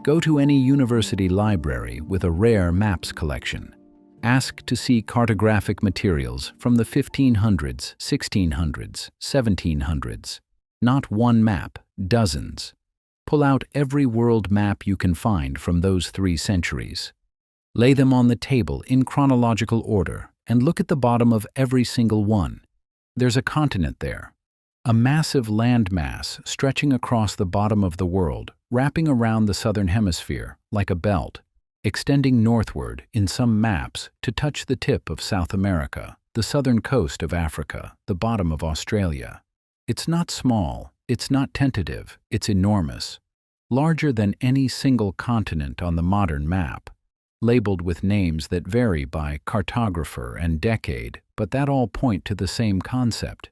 Go to any university library with a rare maps collection. Ask to see cartographic materials from the 1500s, 1600s, 1700s. Not one map, dozens. Pull out every world map you can find from those 3 centuries. Lay them on the table in chronological order and look at the bottom of every single one. There's a continent there. A massive landmass stretching across the bottom of the world, wrapping around the southern hemisphere like a belt, extending northward in some maps to touch the tip of South America, the southern coast of Africa, the bottom of Australia. It's not small, it's not tentative, it's enormous, larger than any single continent on the modern map, labeled with names that vary by cartographer and decade, but that all point to the same concept.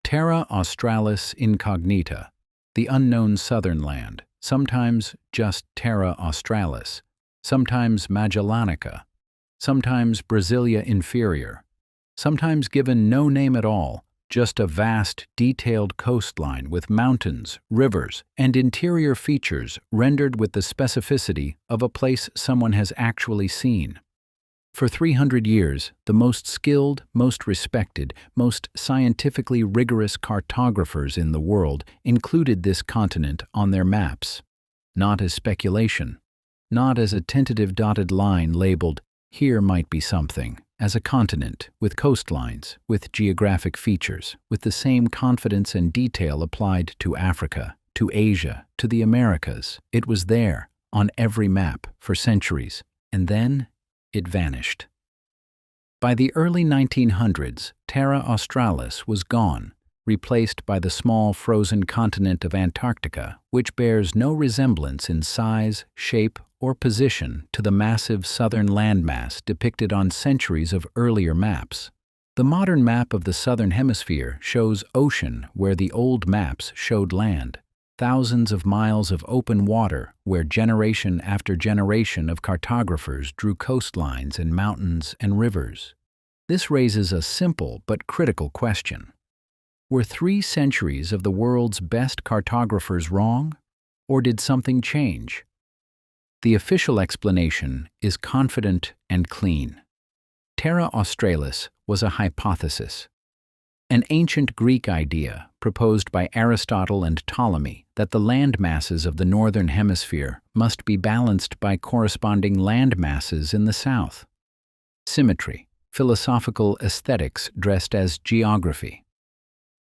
Terra Australis incognita, the unknown southern land, sometimes just Terra Australis, sometimes Magellanica, sometimes Brasilia Inferior, sometimes given no name at all, just a vast, detailed coastline with mountains, rivers, and interior features rendered with the specificity of a place someone has actually seen. For 300 years, the most skilled, most respected, most scientifically rigorous cartographers in the world included this continent on their maps. Not as speculation, not as a tentative dotted line labeled, "Here might be something," as a continent, with coastlines, with geographic features, with the same confidence and detail applied to Africa, to Asia, to the Americas. It was there, on every map, for centuries, and then it vanished. By the early 1900s, Terra Australis was gone, replaced by the small frozen continent of Antarctica, which bears no resemblance in size, shape, or position to the massive southern landmass depicted on centuries of earlier maps. The modern map of the southern hemisphere shows ocean where the old maps showed land. Thousands of miles of open water where generation after generation of cartographers drew coastlines and mountains and rivers. This raises a simple but critical question. Were 3 centuries of the world's best cartographers wrong, or did something change? The official explanation is confident and clean. Terra Australis was a hypothesis, an ancient Greek idea proposed by Aristotle and Ptolemy that the land masses of the northern hemisphere must be balanced by corresponding land masses in the south. Symmetry, philosophical aesthetics dressed as geography.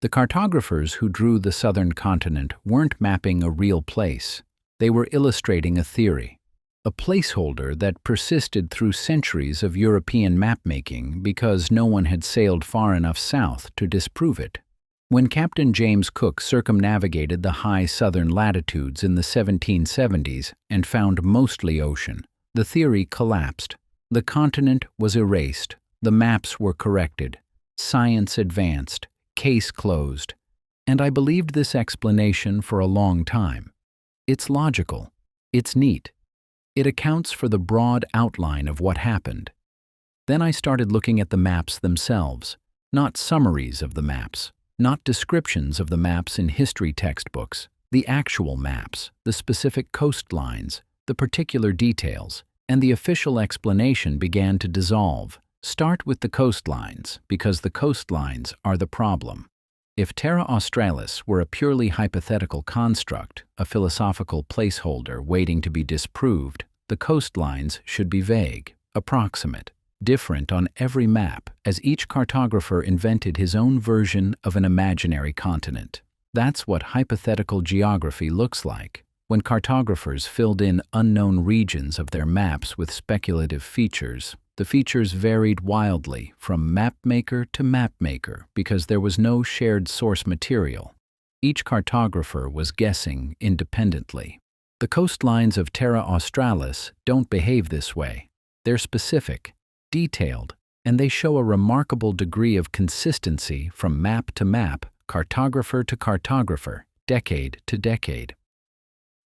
The cartographers who drew the southern continent weren't mapping a real place. They were illustrating a theory, a placeholder that persisted through centuries of European mapmaking because no one had sailed far enough south to disprove it. When Captain James Cook circumnavigated the high southern latitudes in the 1770s and found mostly ocean, the theory collapsed. The continent was erased, the maps were corrected, science advanced, case closed, and I believed this explanation for a long time. It's logical, it's neat. It accounts for the broad outline of what happened. Then I started looking at the maps themselves, not summaries of the maps, not descriptions of the maps in history textbooks, the actual maps, the specific coastlines, the particular details, and the official explanation began to dissolve. Start with the coastlines, because the coastlines are the problem. If Terra Australis were a purely hypothetical construct, a philosophical placeholder waiting to be disproved, the coastlines should be vague, approximate, different on every map, as each cartographer invented his own version of an imaginary continent. That's what hypothetical geography looks like, when cartographers filled in unknown regions of their maps with speculative features. The features varied wildly from mapmaker to mapmaker because there was no shared source material. Each cartographer was guessing independently. The coastlines of Terra Australis don't behave this way. They're specific, detailed, and they show a remarkable degree of consistency from map to map, cartographer to cartographer, decade to decade.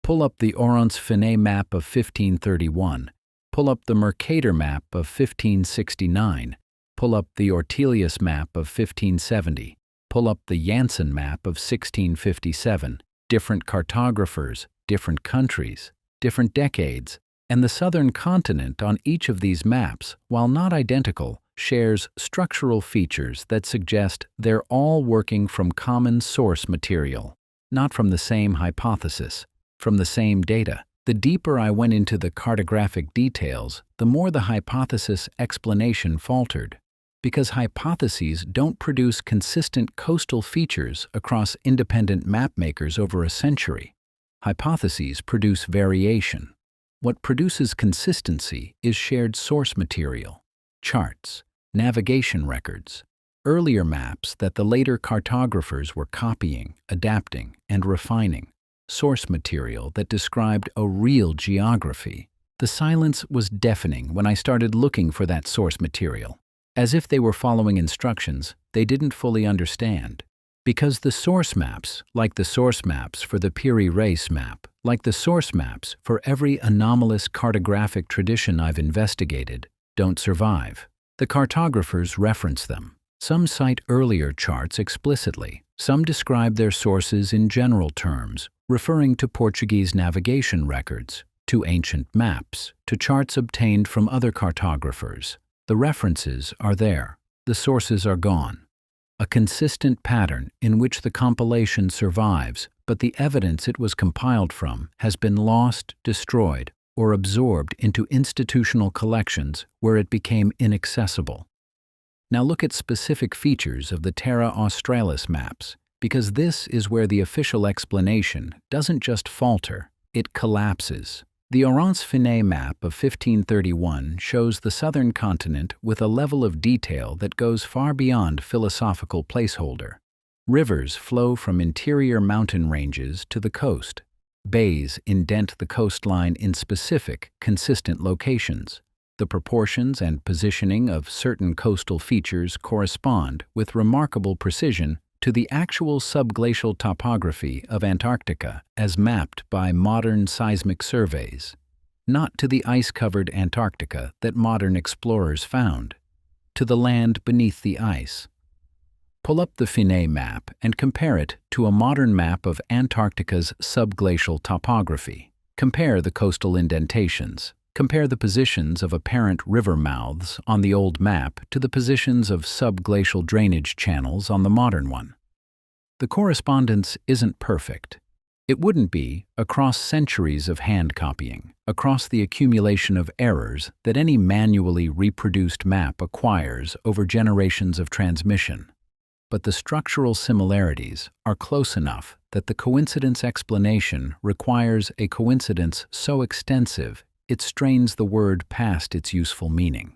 Pull up the Orance-Finet map of 1531, pull up the Mercator map of 1569, pull up the Ortelius map of 1570, pull up the Janssen map of 1657, different cartographers, different countries, different decades, and the southern continent on each of these maps, while not identical, shares structural features that suggest they're all working from common source material, not from the same hypothesis, from the same data. The deeper I went into the cartographic details, the more the hypothesis explanation faltered, because hypotheses don't produce consistent coastal features across independent mapmakers over a century. Hypotheses produce variation. What produces consistency is shared source material, charts, navigation records, earlier maps that the later cartographers were copying, adapting, and refining, source material that described a real geography. The silence was deafening when I started looking for that source material. As if they were following instructions they didn't fully understand. Because the source maps, like the source maps for the Piri Reis map, like the source maps for every anomalous cartographic tradition I've investigated, don't survive. The cartographers reference them. Some cite earlier charts explicitly. Some describe their sources in general terms, referring to Portuguese navigation records, to ancient maps, to charts obtained from other cartographers. The references are there. The sources are gone. A consistent pattern in which the compilation survives, but the evidence it was compiled from has been lost, destroyed, or absorbed into institutional collections where it became inaccessible. Now look at specific features of the Terra Australis maps, because this is where the official explanation doesn't just falter, it collapses. The Orance-Finet map of 1531 shows the southern continent with a level of detail that goes far beyond philosophical placeholder. Rivers flow from interior mountain ranges to the coast. Bays indent the coastline in specific, consistent locations. The proportions and positioning of certain coastal features correspond with remarkable precision to the actual subglacial topography of Antarctica as mapped by modern seismic surveys, not to the ice-covered Antarctica that modern explorers found, to the land beneath the ice. Pull up the Finet map and compare it to a modern map of Antarctica's subglacial topography. Compare the coastal indentations. Compare the positions of apparent river mouths on the old map to the positions of subglacial drainage channels on the modern one. The correspondence isn't perfect. It wouldn't be across centuries of hand copying, across the accumulation of errors that any manually reproduced map acquires over generations of transmission. But the structural similarities are close enough that the coincidence explanation requires a coincidence so extensive it strains the word past its useful meaning.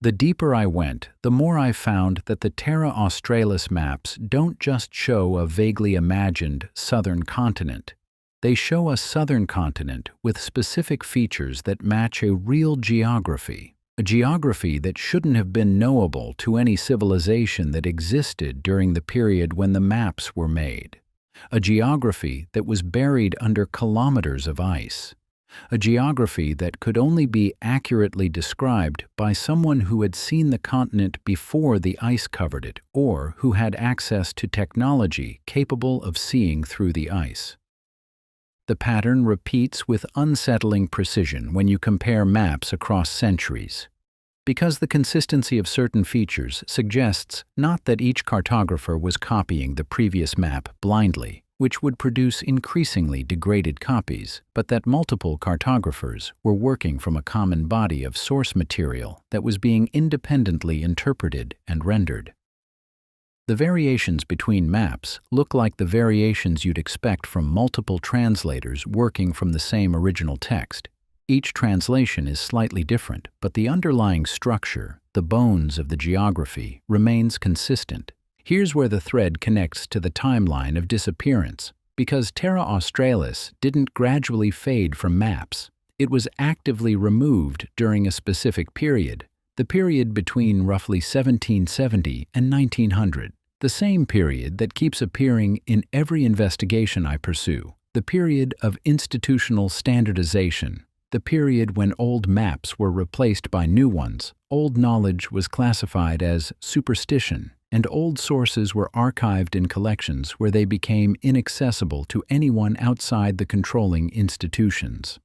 The deeper I went, the more I found that the Terra Australis maps don't just show a vaguely imagined southern continent. They show a southern continent with specific features that match a real geography, a geography that shouldn't have been knowable to any civilization that existed during the period when the maps were made, a geography that was buried under kilometers of ice. A geography that could only be accurately described by someone who had seen the continent before the ice covered it, or who had access to technology capable of seeing through the ice. The pattern repeats with unsettling precision when you compare maps across centuries, because the consistency of certain features suggests not that each cartographer was copying the previous map blindly, which would produce increasingly degraded copies, but that multiple cartographers were working from a common body of source material that was being independently interpreted and rendered. The variations between maps look like the variations you'd expect from multiple translators working from the same original text. Each translation is slightly different, but the underlying structure, the bones of the geography, remains consistent. Here's where the thread connects to the timeline of disappearance, because Terra Australis didn't gradually fade from maps. It was actively removed during a specific period, the period between roughly 1770 and 1900, the same period that keeps appearing in every investigation I pursue, the period of institutional standardization, the period when old maps were replaced by new ones, old knowledge was classified as superstition, and old sources were archived in collections where they became inaccessible to anyone outside the controlling institutions.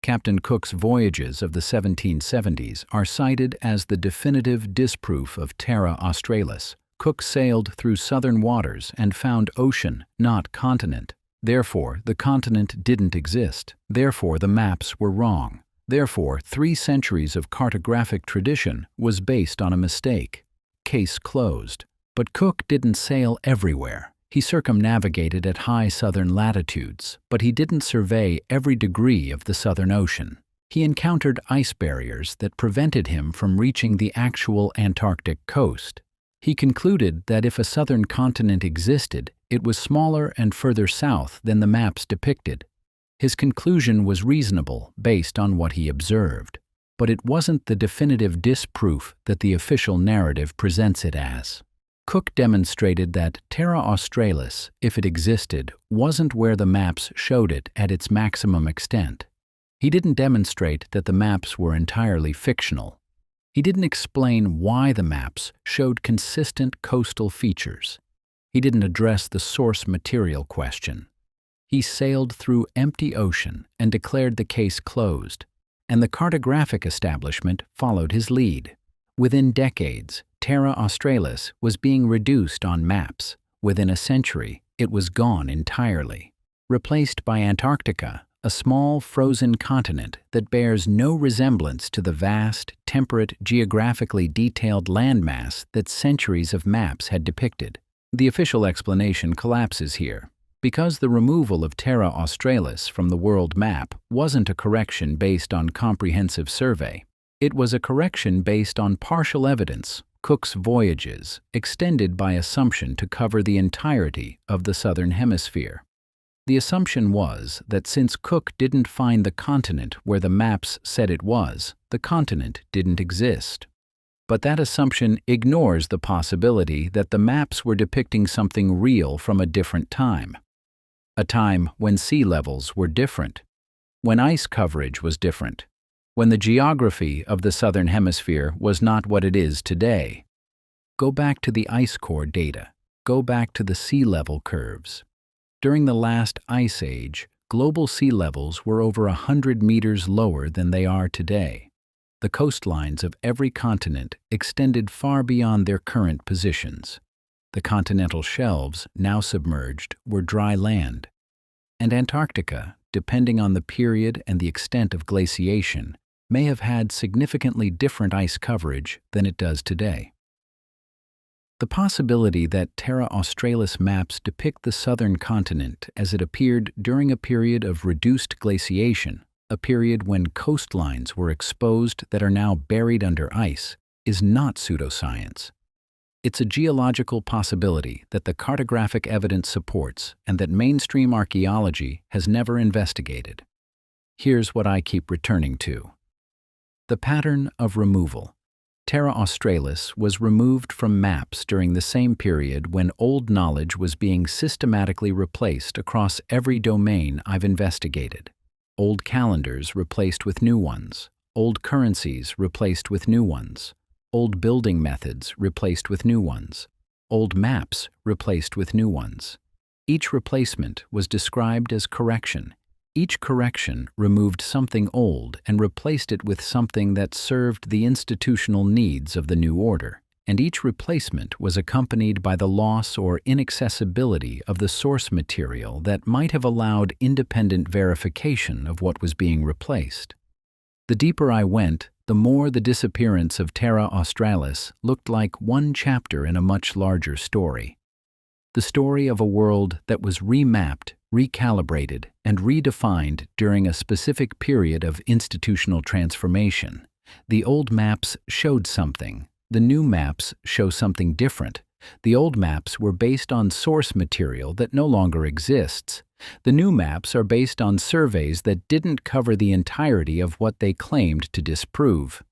Captain Cook's voyages of the 1770s are cited as the definitive disproof of Terra Australis. Cook sailed through southern waters and found ocean, not continent. Therefore, the continent didn't exist. Therefore, the maps were wrong. Therefore, 3 centuries of cartographic tradition was based on a mistake. Case closed. But Cook didn't sail everywhere. He circumnavigated at high southern latitudes, but he didn't survey every degree of the Southern Ocean. He encountered ice barriers that prevented him from reaching the actual Antarctic coast. He concluded that if a southern continent existed, it was smaller and further south than the maps depicted. His conclusion was reasonable based on what he observed, but it wasn't the definitive disproof that the official narrative presents it as. Cook demonstrated that Terra Australis, if it existed, wasn't where the maps showed it at its maximum extent. He didn't demonstrate that the maps were entirely fictional. He didn't explain why the maps showed consistent coastal features. He didn't address the source material question. He sailed through empty ocean and declared the case closed, and the cartographic establishment followed his lead. Within decades, Terra Australis was being reduced on maps. Within a century, it was gone entirely, replaced by Antarctica, a small frozen continent that bears no resemblance to the vast, temperate, geographically detailed landmass that centuries of maps had depicted. The official explanation collapses here. Because the removal of Terra Australis from the world map wasn't a correction based on comprehensive survey. It was a correction based on partial evidence, Cook's voyages, extended by assumption to cover the entirety of the southern hemisphere. The assumption was that since Cook didn't find the continent where the maps said it was, the continent didn't exist. But that assumption ignores the possibility that the maps were depicting something real from a different time. A time when sea levels were different, when ice coverage was different, when the geography of the southern hemisphere was not what it is today. Go back to the ice core data. Go back to the sea level curves. During the last ice age, global sea levels were over 100 meters lower than they are today. The coastlines of every continent extended far beyond their current positions. The continental shelves, now submerged, were dry land. And Antarctica, depending on the period and the extent of glaciation, may have had significantly different ice coverage than it does today. The possibility that Terra Australis maps depict the southern continent as it appeared during a period of reduced glaciation, a period when coastlines were exposed that are now buried under ice, is not pseudoscience. It's a geological possibility that the cartographic evidence supports and that mainstream archaeology has never investigated. Here's what I keep returning to. The pattern of removal. Terra Australis was removed from maps during the same period when old knowledge was being systematically replaced across every domain I've investigated. Old calendars replaced with new ones, old currencies replaced with new ones, old building methods replaced with new ones, old maps replaced with new ones. Each replacement was described as correction. Each correction removed something old and replaced it with something that served the institutional needs of the new order, and each replacement was accompanied by the loss or inaccessibility of the source material that might have allowed independent verification of what was being replaced. The deeper I went, the more the disappearance of Terra Australis looked like one chapter in a much larger story. The story of a world that was remapped, recalibrated, and redefined during a specific period of institutional transformation. The old maps showed something. The new maps show something different. The old maps were based on source material that no longer exists. The new maps are based on surveys that didn't cover the entirety of what they claimed to disprove.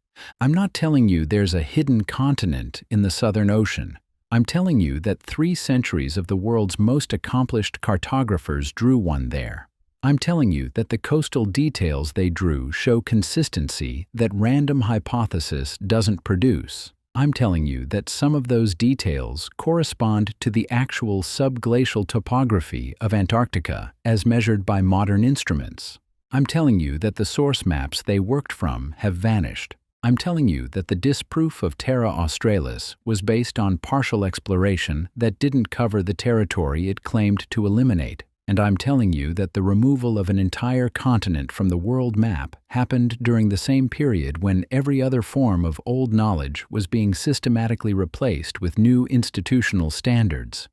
I'm not telling you there's a hidden continent in the Southern Ocean. I'm telling you that 3 centuries of the world's most accomplished cartographers drew one there. I'm telling you that the coastal details they drew show consistency that random hypothesis doesn't produce. I'm telling you that some of those details correspond to the actual subglacial topography of Antarctica as measured by modern instruments. I'm telling you that the source maps they worked from have vanished. I'm telling you that the disproof of Terra Australis was based on partial exploration that didn't cover the territory it claimed to eliminate. And I'm telling you that the removal of an entire continent from the world map happened during the same period when every other form of old knowledge was being systematically replaced with new institutional standards.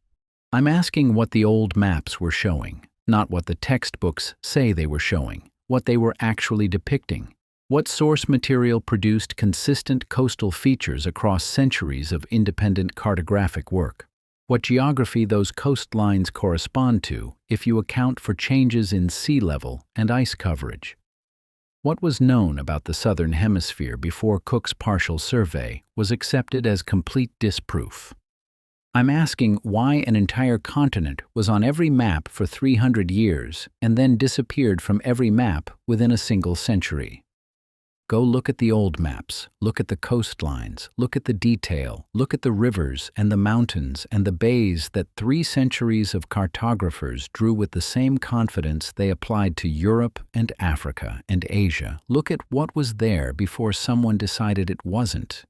I'm asking what the old maps were showing, not what the textbooks say they were showing, what they were actually depicting. What source material produced consistent coastal features across centuries of independent cartographic work? What geography those coastlines correspond to if you account for changes in sea level and ice coverage? What was known about the Southern Hemisphere before Cook's partial survey was accepted as complete disproof? I'm asking why an entire continent was on every map for 300 years and then disappeared from every map within a single century. Go look at the old maps, look at the coastlines, look at the detail, look at the rivers and the mountains and the bays that 3 centuries of cartographers drew with the same confidence they applied to Europe and Africa and Asia. Look at what was there before someone decided it wasn't,